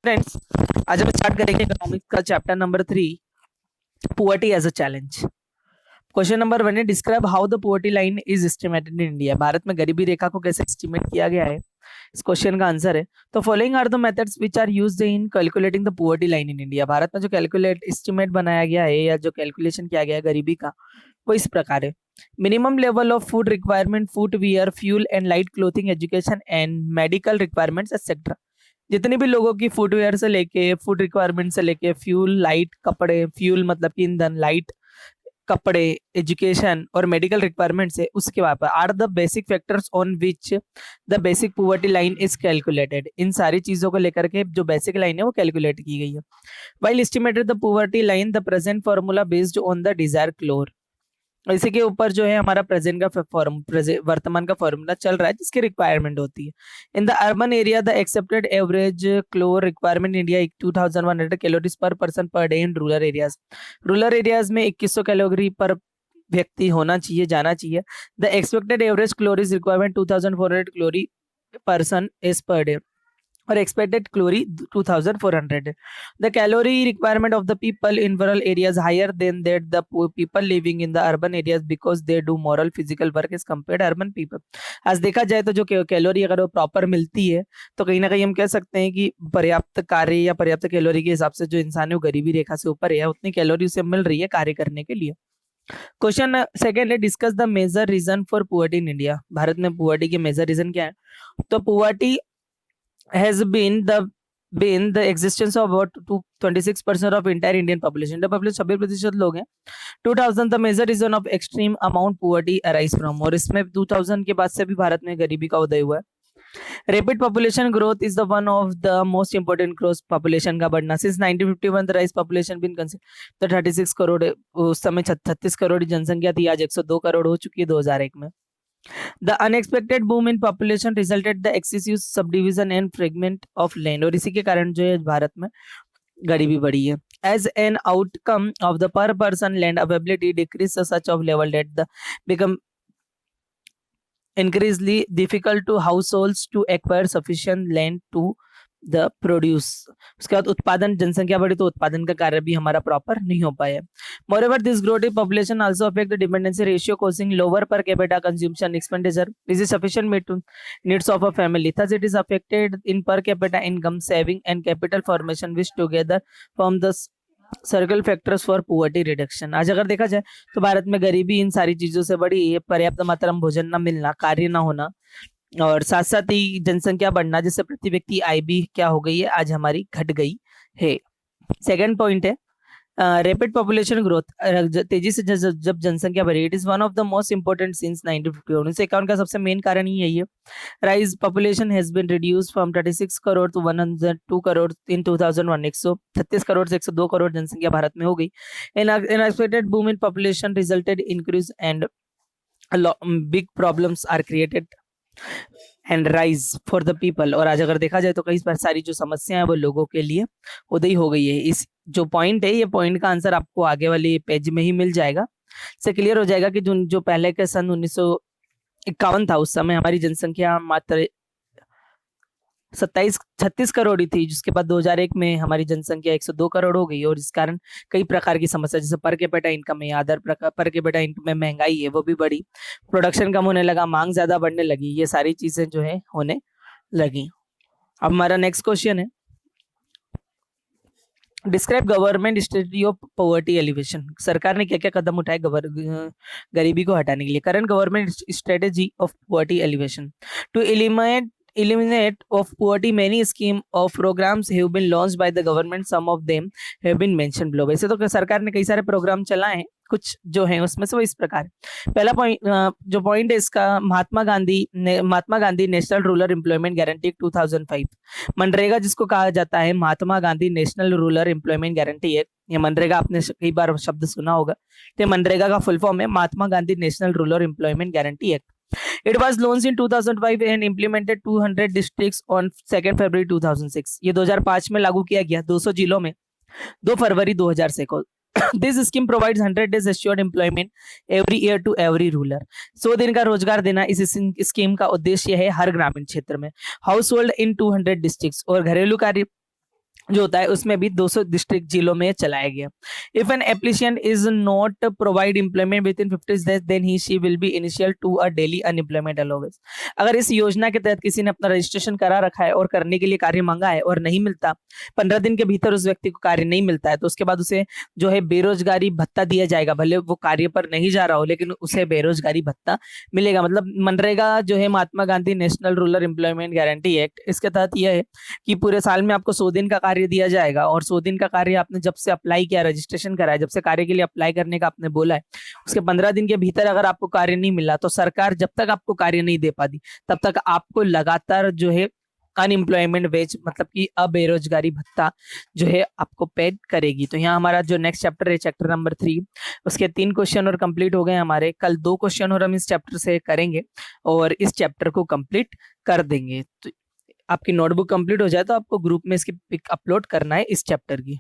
Friends, आज हम start करेंगे इकोनॉमिक्स का chapter number 3, poverty as a challenge. Question number 1 है, describe how the poverty line is estimated in India. Bharat में गरीबी रेखा को कैसे एस्टिमेट किया गया है, इस क्वेश्चन का आंसर है तो following are the methods which are used in calculating the poverty line in India. Bharat में जो कैलकुलेट एस्टिमेट बनाया गया है या जो कैलकुलेशन किया गया है गरीबी का, वो इस प्रकार है। Minimum level of food requirement, food wear, fuel and light clothing, education and medical requirements etcetera. जितनी भी लोगों की फुटवेयर से लेके, फूड रिक्वायरमेंट से लेके, फ्यूल, लाइट, कपड़े, फ्यूल मतलब कि ईंधन, लाइट, कपड़े, एजुकेशन और मेडिकल रिक्वायरमेंट्स है, उसके बाद are the basic factors on which the basic poverty line is calculated. इन सारी चीजों को लेकर के जो बेसिक लाइन है वो कैलकुलेट की गई है। While estimated the poverty line, the present formula based on the desired calorie. इसी के ऊपर जो है हमारा प्रेजेंट का वर्तमान का फॉर्मूला चल रहा है जिसकी रिक्वायरमेंट होती है। In the urban area the accepted average calorie requirement India 2100 calories per person per day. In rural areas में 2100 कैलोरी पर व्यक्ति होना चाहिए, जाना चाहिए। The expected average calories requirement 2400 calorie person is per day or expected calorie 2400. The calorie requirement of the people in rural areas higher than that the people living in the urban areas because they do moral physical work as compared urban people. आज देखा जाए तो जो calorie अगर वो proper मिलती है तो कहीं ना कहीं हम कह सकते हैं कि पर्याप्त कार्य या पर्याप्त कैलोरी के हिसाब से जो इंसान है वो गरीबी रेखा से ऊपर है, उतनी कैलोरी उसे मिल रही है कार्य करने के लिए। क्वेश्चन सेकंड है, discuss the major reason for poverty in India. Bharat में पुअर्टी के मेजर रीजन क्या है? तो poverty has been the existence of about 26% of entire Indian population. The population 26% लोग हैं। 2000 the major reason of extreme amount poverty arise from, और इसमें 2000 के बाद से भी भारत में गरीबी का उदय हुआ है। Rapid population growth is the one of the most important growth, population का बढ़ना। Since 1951 the rise population been considered 36 crore, उस समय 36 करोड़ जनसंख्या थी, आज 102 करोड़ हो चुकी है 2001 में। The unexpected boom in population resulted the excessive subdivision and fragment of land, और इसी के कारण जो है भारत में गरीबी बढ़ी है। As an outcome of the per person land availability decrease to such of level that the become increasingly difficult to households to acquire sufficient land to the produce. उसके बाद उत्पादन, जनसंख्या बढ़ी तो उत्पादन का कार्य भी हमारा प्रॉपर नहीं हो पाया। मोreover this growth in population also affect the dependency ratio causing lower per capita consumption expenditure is sufficient meet to needs of a family, thus it is affected in per capita income, saving and capital formation which together form the circle factors for poverty reduction. आज अगर देखा जाए तो भारत में गरीबी इन सारी चीजों से बड़ी है, पर्याप्त मात्रा में भोजन न मिलना, कार्य न होना और साथ साथ ही जनसंख्या बढ़ना, जिससे प्रति व्यक्ति आय भी क्या हो गई है, आज हमारी घट गई है। सेकंड पॉइंट है, रैपिड पॉपुलेशन ग्रोथ, तेजी से जब जनसंख्या बढ़ी, it is one of the most important since 1951 का सबसे मेन कारण ही यही है। Rise population has been reduce from 36 crore to 102 crore in 2001। 136 crore से 102 करोड़ जनसंख्या भारत में हो गई। Unexpected boom in population resulted increase and big problems are created and rise for the people, और आज अगर देखा जाए तो कई सारी जो समस्या है वो लोगों के लिए उदय हो गई है। इस जो पॉइंट है, ये पॉइंट का आंसर आपको आगे वाले पेज में ही मिल जाएगा, से क्लियर हो जाएगा कि जो पहले के सन 1951 था, उस समय हमारी जनसंख्या मात्र 36 करोड़ ही थी, जिसके बाद 2001 में हमारी जनसंख्या 102 करोड़ हो गई, और इस कारण कई प्रकार की समस्या जैसे पर कैपिटा इनकम है, अदर प्रकार पर कैपिटा इनकम में महंगाई है वो भी बढ़ी, प्रोडक्शन कम होने लगा, मांग ज्यादा बढ़ने लगी, ये सारी चीजें जो है होने लगी। अब हमारा नेक्स्ट क्वेश्चन है, describe government strategy of poverty elevation. सरकार ने क्या क्या कदम उठाए गरीबी को हटाने के लिए। Current government strategy of poverty alleviation, to eliminate of poverty, many scheme of programs have been launched by the government, some of them have been mentioned below। वैसे तो सरकार ने कई सारे प्रोग्राम चलाए हैं, कुछ जो है उसमें से वो इस प्रकार। पहला पॉइंट जो पॉइंट है इसका, Mahatma Gandhi national rural employment guarantee 2005। MNREGA जिसको कहा जाता है Mahatma Gandhi national rural employment guarantee act, ये मनरेगा आपने कई बार शब्द सुना होगा, तो मनरेगा का फुल फॉर्म है Mahatma Gandhi national rural employment guarantee act. It was launched in 2005 and implemented 200 districts on 2 February 2006। ये 2005 में लागू किया गया 200 जिलों में 2 फरवरी 2006 को। This scheme provides 100 days assured employment every year to every ruler। 100 दिन का रोजगार देना इस स्कीम का उद्देश्य है हर ग्रामीण क्षेत्र में। हाउस होल्ड इन 200 डिस्ट्रिक्ट्स, और घरेलू कार्य जो होता है उसमें भी 200 डिस्ट्रिक्ट जिलों में चलाया गया। If an application is not provide employment within 50 days then he she will be initial to a daily unemployment allowance. अगर इस योजना के तहत किसी ने अपना रजिस्ट्रेशन करा रखा है और करने के लिए कार्य मांगा है और नहीं मिलता, 15 दिन के भीतर उस व्यक्ति को कार्य नहीं मिलता है, तो उसके बाद उसे जो है बेरोजगारी भत्ता दिया जाएगा। भले वो कार्य पर नहीं जा रहा हो लेकिन उसे बेरोजगारी भत्ता मिलेगा। मतलब मनरेगा जो है Mahatma Gandhi national rural employment guarantee act, इसके तहत यह है कि पूरे साल में आपको 100 दिन का कार्य दिया जाएगा, और 100 दिन का कार्य आपने जब से अप्लाई किया, रजिस्ट्रेशन करा है, जब से कार्य के लिए अप्लाई करने का आपने बोला है, उसके 15 दिन के भीतर अगर आपको कार्य नहीं मिला तो सरकार जब तक आपको कार्य नहीं दे पाती तब तक आपको लगातार जो है अनएम्प्लॉयमेंट वेज मतलब कि अबेरोजगारी भत्ता जो है आपको पेड करेगी। तो यहाँ हमारा जो नेक्स्ट चैप्टर है चैप्टर नंबर 3, उसके 3 क्वेश्चन और कंप्लीट हो गए हमारे। कल 2 क्वेश्चन और हम इस चैप्टर से करेंगे और इस चैप्टर को कंप्लीट कर देंगे। तो आपकी नोटबुक कंप्लीट हो जाए तो आपको ग्रुप में इसकी पिक अपलोड करना है इस चैप्टर की।